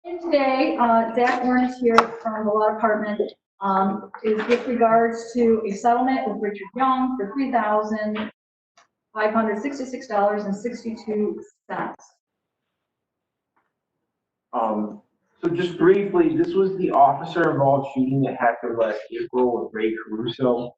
And today, Zach Warren is here from the law department, is with regards to a settlement with Richard Young for $3,566.62. So just briefly, this was the officer involved shooting that happened last April with Ray Caruso.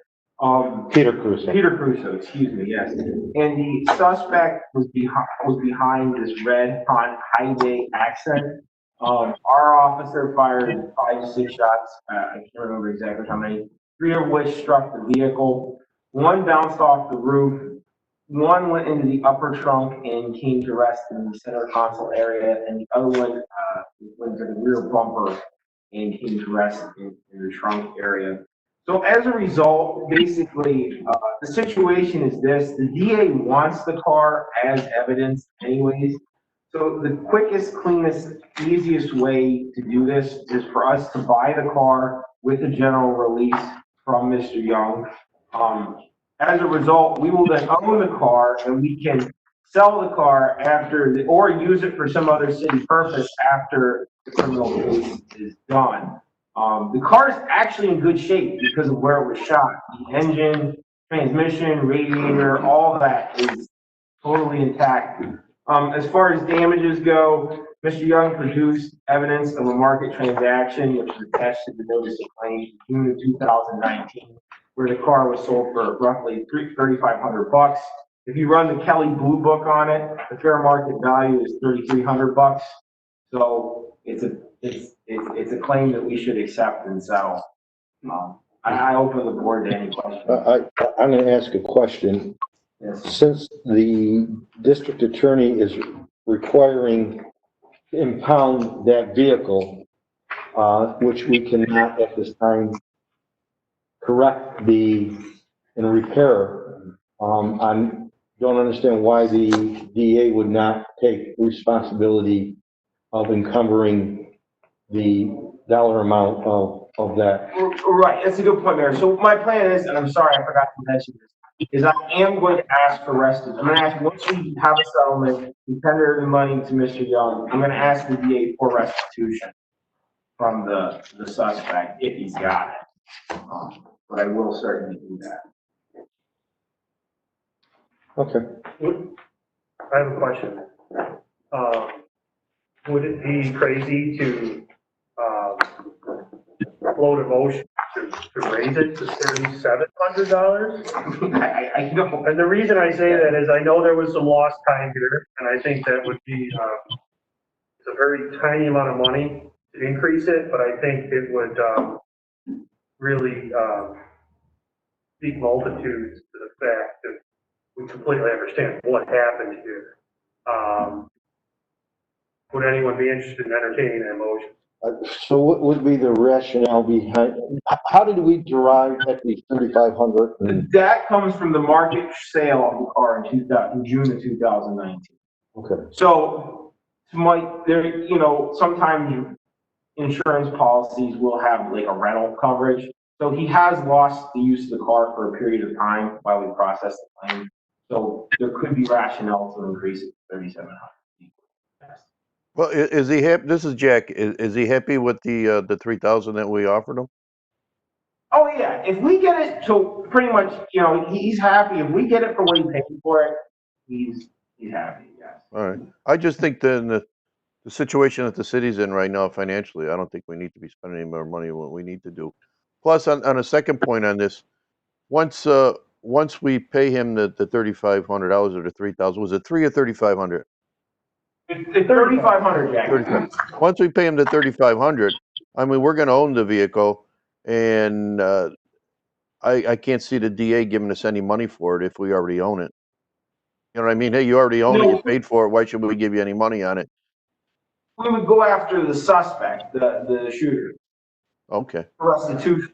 Peter Crusoe. Peter Crusoe, excuse me, yes. And the suspect was behind this red Hyundai Accent. Our officer fired 5 to 6 shots. I can't remember exactly how many. 3 of which struck the vehicle. 1 bounced off the roof. 1 went into the upper trunk and came to rest in the center console area, and the other one went to the rear bumper and came to rest in the trunk area. So as a result, basically, the situation is this: the DA wants the car as evidence, anyways. So the quickest, cleanest, easiest way to do this is for us to buy the car with a general release from Mr. Young. As a result, we will then own the car and we can sell the car or use it for some other city purpose after the criminal case is done. The car is actually in good shape because of where it was shot. The engine, transmission, radiator, all that is totally intact. As far as damages go, Mr. Young produced evidence of a market transaction, which was attached to the notice of claim in June of 2019. Where the car was sold for roughly $3,500. If you run the Kelly Blue Book on it, the fair market value is $3,300. So it's a claim that we should accept and settle. I open the board to any questions. I'm going to ask a question. Yes. Since the district attorney is requiring to impound that vehicle, which we cannot at this time correct and repair. I don't understand why the DA would not take responsibility of encumbering the dollar amount of that. Right, that's a good point, Mayor. So my plan is, and I'm sorry I forgot to mention this, is I am going to ask for restitution. I'm going to ask, once we have a settlement, we tender the money to Mr. Young, I'm going to ask the DA for restitution from the suspect if he's got it. But I will certainly do that. Okay. I have a question. Would it be crazy to float a motion to raise it to $3,700? I know. And the reason I say that is I know there was some lost time here, and I think that would be it's a very tiny amount of money to increase it, but I think it would really speak multitudes to the fact that we completely understand what happened here. Would anyone be interested in entertaining that motion? So what would be the rationale behind, how did we derive at the $3,500? That comes from the market sale of the car in June of 2019. Okay. So, sometimes insurance policies will have like a rental coverage. So he has lost the use of the car for a period of time while we process the claim. So there could be rationale to increase it to $3,700. Well, is he happy? This is Jack. Is he happy with the $3,000 that we offered him? Oh yeah, if we get it, so pretty much, he's happy. If we get it for what he paid for it, he's happy. Yes. All right. I just think the situation that the city's in right now financially, I don't think we need to be spending any more money than what we need to do. Plus, on a second point on this, once we pay him the $3,500 or the $3,000, was it $3,000 or $3,500? It's $3,500, Jack. Once we pay him the $3,500, I mean, we're going to own the vehicle, and I can't see the DA giving us any money for it if we already own it. You know what I mean? Hey, you already own it, you paid for it, why should we give you any money on it? We would go after the suspect, the shooter. Okay. Restitution.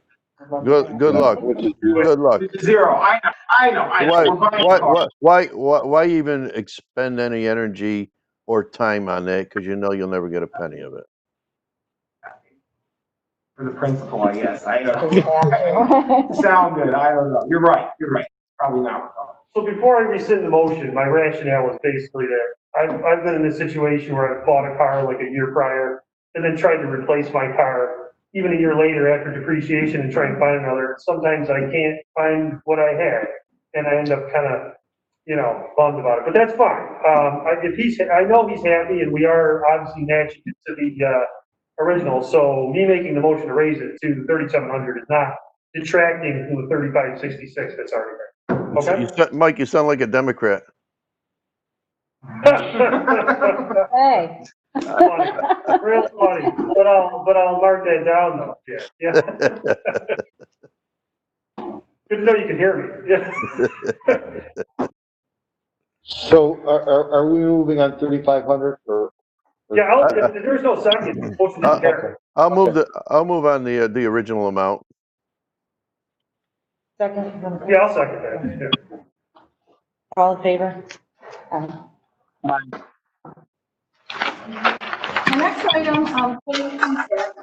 Good luck. Good luck. Zero. I know. Why even expend any energy or time on that? Because you'll never get a penny of it. For the principal, I guess. I don't know. Sound good. I don't know. You're right. Probably not. So before I rescind the motion, my rationale was basically that I've been in a situation where I bought a car like a year prior, and then tried to replace my car even a year later after depreciation and try and find another. Sometimes I can't find what I had, and I end up kind of, bummed about it, but that's fine. I know he's happy, and we are obviously matching it to the original, so me making the motion to raise it to 3,700 is not detracting from the 3,566 that's already there. Okay? Mike, you sound like a Democrat. Hey. Funny, real funny, but I'll mark that down though, yeah. Good to know you can hear me, yeah. So are we moving on 3,500 or? Yeah, if there's no second, motion is carried. I'll move on the original amount. Second. Yeah, I'll second that, yeah. All in favor? Our next item, our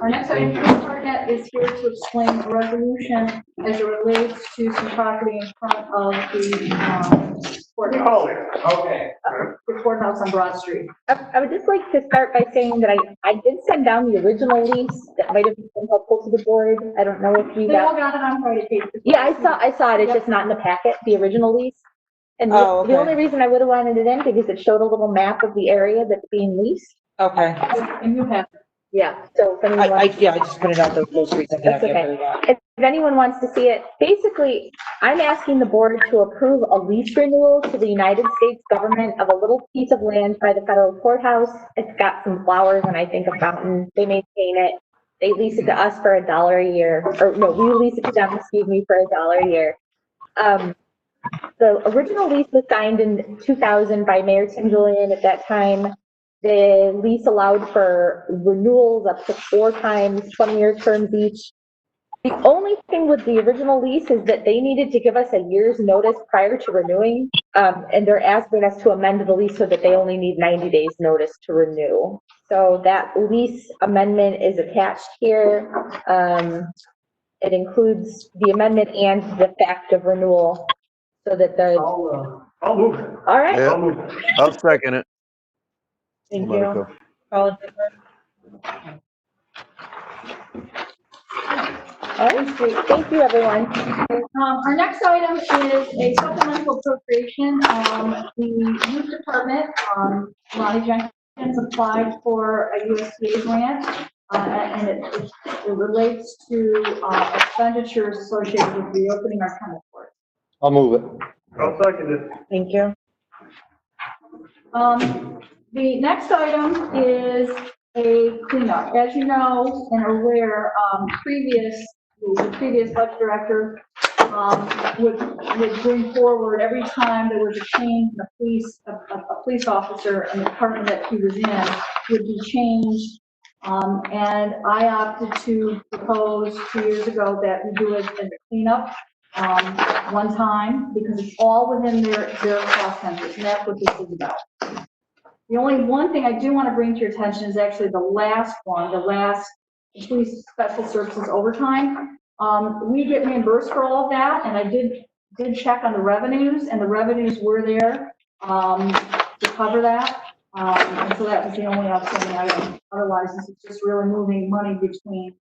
next item, Chris Hartnett is here to explain a resolution as it relates to some property in front of the courthouse. Okay. The courthouse on Broad Street. I would just like to start by saying that I did send down the original lease that might have been helpful to the board. I don't know if you They all got. got it on Friday, Kate. Yeah, I saw it. It's just not in the packet, the original lease. And the only reason I would have wanted it in because it showed a little map of the area that's being leased. Okay. And you have it. Yeah, so if anyone wants. I just printed out those streets. That's okay. If anyone wants to see it, basically, I'm asking the board to approve a lease renewal to the United States government of a little piece of land by the federal courthouse. It's got some flowers and I think a fountain. They maintain it. They lease it to us for $1 a year, or no, we lease it to them, excuse me, for $1 a year. The original lease was signed in 2000 by Mayor Tim Julian at that time. The lease allowed for renewals up to 4 times, 20-year terms each. The only thing with the original lease is that they needed to give us a year's notice prior to renewing, and they're asking us to amend the lease so that they only need 90 days notice to renew. So that lease amendment is attached here. It includes the amendment and the fact of renewal so that the. I'll move it. All right. Yeah. I'll move it. I'll second it. Thank Monica. you. All in favor? All right, great. Thank you, everyone. Our next item is a supplemental appropriation. The youth department, Lonnie Jenkins applied for a USDA grant, and it relates to expenditures associated with reopening our tennis courts. I'll move it. I'll second it. Thank you. The next item is a cleanup. As you know and are aware, the previous budget director would bring forward every time there was a change in a police officer and the department that he was in would be changed. And I opted to propose 2 years ago that we do it as a cleanup one time because it's all within their cost centers, and that's what this is about. The only one thing I do want to bring to your attention is actually the last one, the police special services overtime. We get reimbursed for all of that, and I did check on the revenues, and the revenues were there to cover that. And so that was the only outstanding item. Otherwise, this is just really moving money between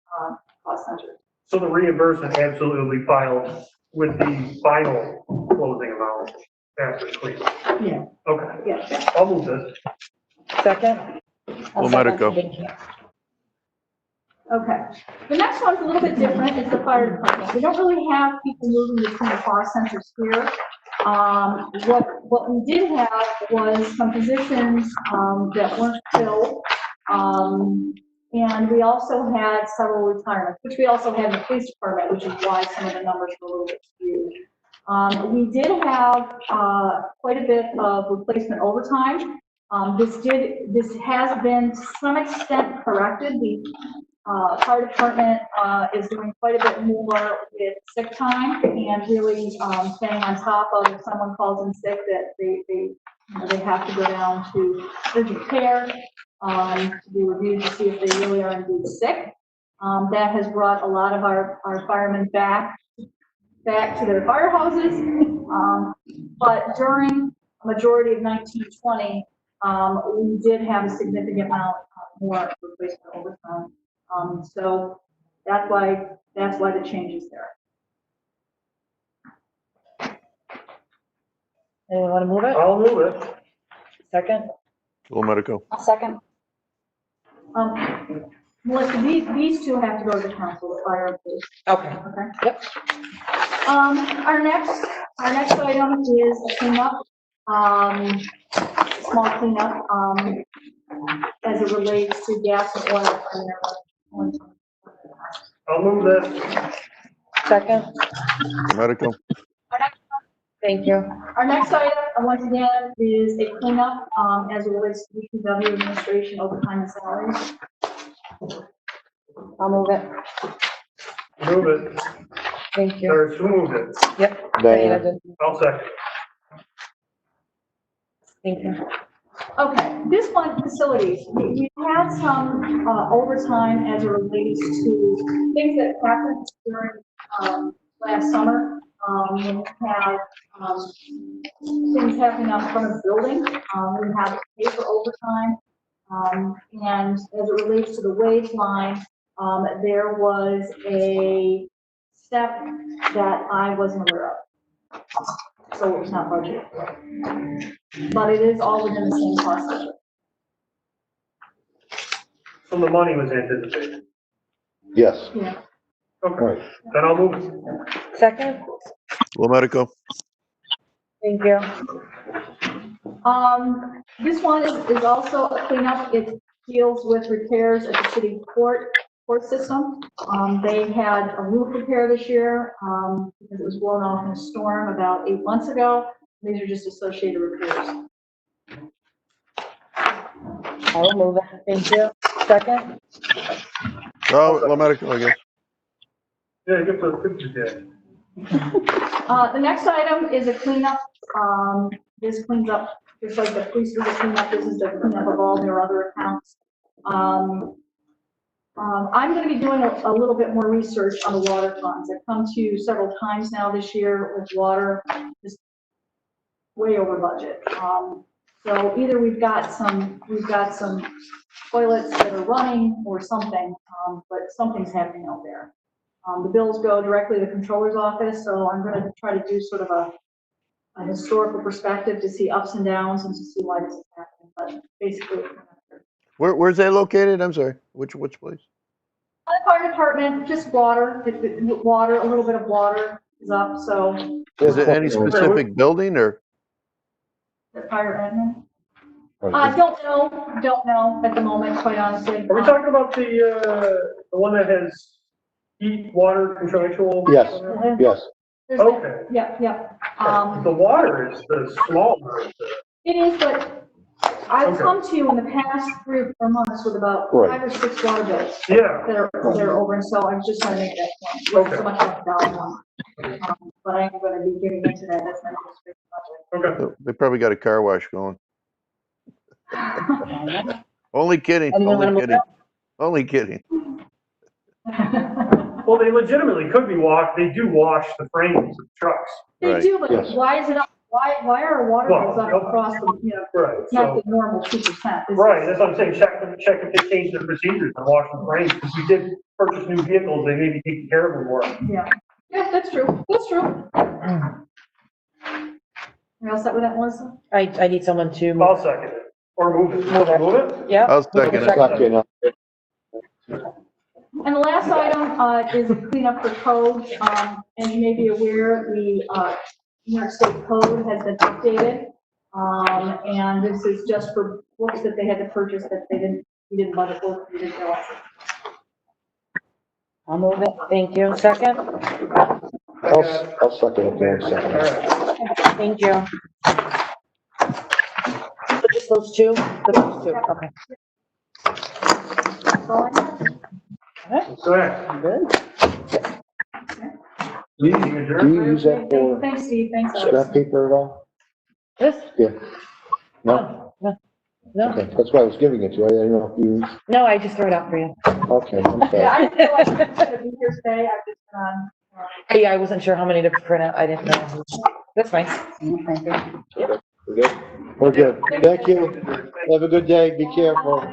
cost centers. So the reimbursement absolutely filed with the final closing amount after the cleanup. Yeah. Okay, Yeah. I'll move this. Second? Well, Medico. Okay. The next one's a little bit different. It's the fire department. We don't really have people moving between the cost centers here. What we did have was some positions that weren't filled. And we also had several retirements, which we also had in the police department, which is why some of the numbers were a little bit skewed. We did have quite a bit of replacement overtime. This has been to some extent corrected. The fire department is doing quite a bit more with sick time and really staying on top of if someone calls in sick that they have to go down to urgent care to be reviewed to see if they really are indeed sick. That has brought a lot of our firemen back to their firehouses. But during a majority of 1920, we did have a significant amount more replacement overtime. So that's why the change is there. Anyone want to move it? I'll move it. Second? Joe Medico. I'll second. Melissa, these two have to go to the council, the fire and police. Okay. Okay. Yep. Our next item is a cleanup, small cleanup, as it relates to gas and oil. I'll move this. Second? Joe Medico. Thank you. Our next item, once again, is a cleanup, as it relates to DPW administration overtime and salaries. I'll move it. Move it. Thank you. Or who moved it? Yep. Diana. Diana did. I'll second. Thank you. Okay, this one, facilities, we had some overtime as it relates to things that happened during last summer. We have things happening out front of the building. We have to pay for overtime. And as it relates to the wage line, there was a step that I wasn't aware of. So it was not budgeted for. But it is all within the same cost budget. So the money was anticipated. Yes, Yeah. Okay, right. then I'll move it. Second? Joe Medico. Thank you. This one is also a cleanup. It deals with repairs at the city court system. They had a roof repair this year, because it was blown off in a storm about 8 months ago. These are just associated repairs. I will move it. Thank you. Second? Oh, Joe Medico, I guess. Yeah, get those pictures in. The next item is a cleanup. This cleans up, just like the police do the cleanup, this is the cleanup of all their other accounts. I'm going to be doing a little bit more research on the water funds. I've come to you several times now this year with water, just way over budget. So either we've got some toilets that are running or something, but something's happening out there. The bills go directly to the controller's office, so I'm going to try to do sort of a historical perspective to see ups and downs and to see why this is happening. But basically, Where's that located? I'm sorry. Which place? the fire department, just water, water, a little bit of water is up, so Is it any specific building or? the fire admin. Don't know at the moment, quite honestly. Are we talking about the one that has heat, water, contractual? Yes, yes. There's Okay. Yeah. The water is the small part. It is, but I've Okay. come to you in the past 3 or 4 months with about Right. 5 or 6 water bills Yeah, that are over, and so I'm just trying to make that point. It wasn't so Okay. much about the dollar one. But I am going to be getting into that, that's my next big okay. They probably got a car wash going. project. Only kidding. Anyone wanna Only move kidding. Only kidding. Well, they legitimately could be washed, they do wash the frames of trucks. They Right. do, but Yes. why is it up, why are our water bills up across the, Right, it's not so, the normal 2%. right, that's what I'm saying, check if they change their procedures and wash the frames, because we did purchase new vehicles, they may be taking care of them more. Yeah, that's true, You all set with that, Melissa? I need someone to move. I'll second it, or move it. Move it. Move it? Yep. I'll second it. Second. And the last item is a cleanup for code. As you may be aware, the New York State Code has been updated. And this is just for books that they had to purchase that we didn't budget for, we didn't realize. I'll move it. Thank you. Second? I'll second it there in a All second. right. Thank you. So just those two? Those two, okay. That's all I have. Go ahead. Good. Do you use that for Thanks, Steve, thanks. Alex. scrap paper at all? This? Yeah. No? No, Okay, that's why I was giving it to you. I didn't know if you, no, I just throw it out for you. okay, I'm Yeah, sorry. I didn't realize I was gonna be here today, I've just been Yeah, I wasn't sure how many to print out. I didn't know. That's fine. We're good? We're good. Thank you. Have a good day. Be careful.